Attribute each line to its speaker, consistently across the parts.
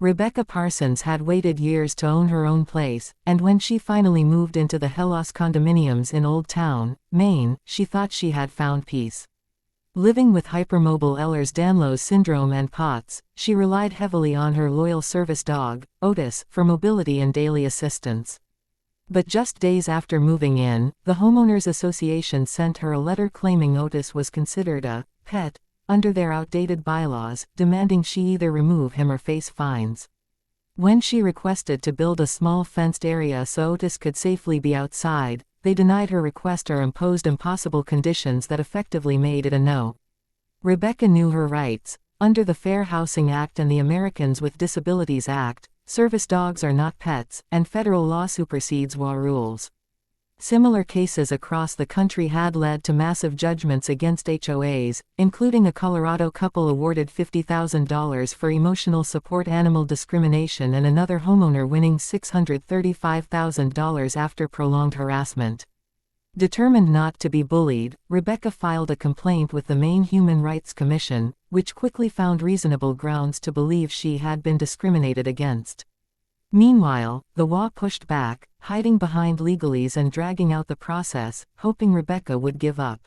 Speaker 1: Rebecca Parsons had waited years to own her own place, and when she finally moved into the Harasses condominiums in Old Town, Maine, she thought she had found peace. Living with hypermobile Ehlers-Danlos syndrome and POTS, she relied heavily on her loyal service dog, Otis, for mobility and daily assistance. But just days after moving in, the Homeowners Association sent her a letter claiming Otis was considered a pet under their outdated bylaws, demanding she either remove him or face fines. When she requested to build a small fenced area so Otis could safely be outside, they denied her request or imposed impossible conditions that effectively made it a no. Rebecca knew her rights. Under the Fair Housing Act and the Americans with Disabilities Act, service dogs are not pets, and federal law supersedes HOA rules. Similar cases across the country had led to massive judgments against HOAs, including a Colorado couple awarded $50,000 for emotional support animal discrimination and another homeowner winning $635,000 after prolonged harassment. Determined not to be bullied, Rebecca filed a complaint with the Maine Human Rights Commission, which quickly found reasonable grounds to believe she had been discriminated against. Meanwhile, the HOA pushed back, hiding behind legalese and dragging out the process, hoping Rebecca would give up.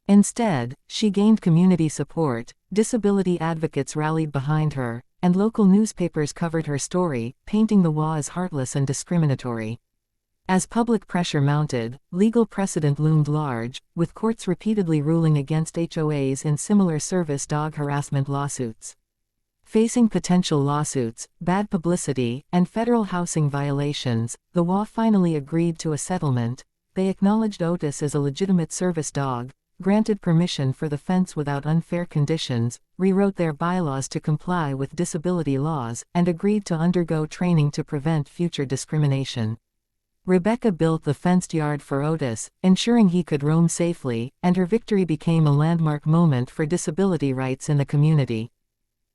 Speaker 1: Instead, she gained community support, disability advocates rallied behind her, and local newspapers covered her story, painting the HOA as heartless and discriminatory. As public pressure mounted, legal precedent loomed large, with courts repeatedly ruling against HOAs in similar service dog harassment lawsuits. Facing potential lawsuits, bad publicity, and federal housing violations, the HOA finally agreed to a settlement. They acknowledged Otis as a legitimate service dog, granted permission for the fence without unfair conditions, rewrote their bylaws to comply with disability laws, and agreed to undergo training to prevent future discrimination. Rebecca built the fenced yard for Otis, ensuring he could roam safely, and her victory became a landmark moment for disability rights in the community.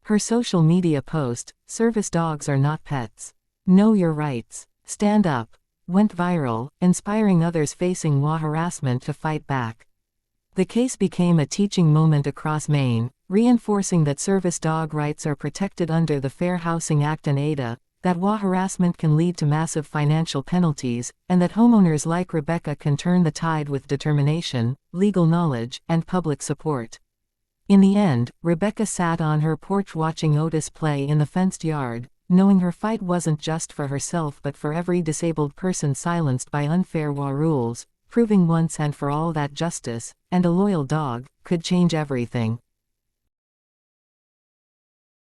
Speaker 1: Her social media post, "Service dogs are not pets. Know your rights. Stand up," went viral, inspiring others facing HOA harassment to fight back. The case became a teaching moment across Maine, reinforcing that service dog rights are protected under the Fair Housing Act and ADA, that HOA harassment can lead to massive financial penalties, and that homeowners like Rebecca can turn the tide with determination, legal knowledge, and public support. In the end, Rebecca sat on her porch watching Otis play in the fenced yard, knowing her fight wasn't just for herself but for every disabled person silenced by unfair HOA rules, proving once and for all that justice, and a loyal dog, could change everything.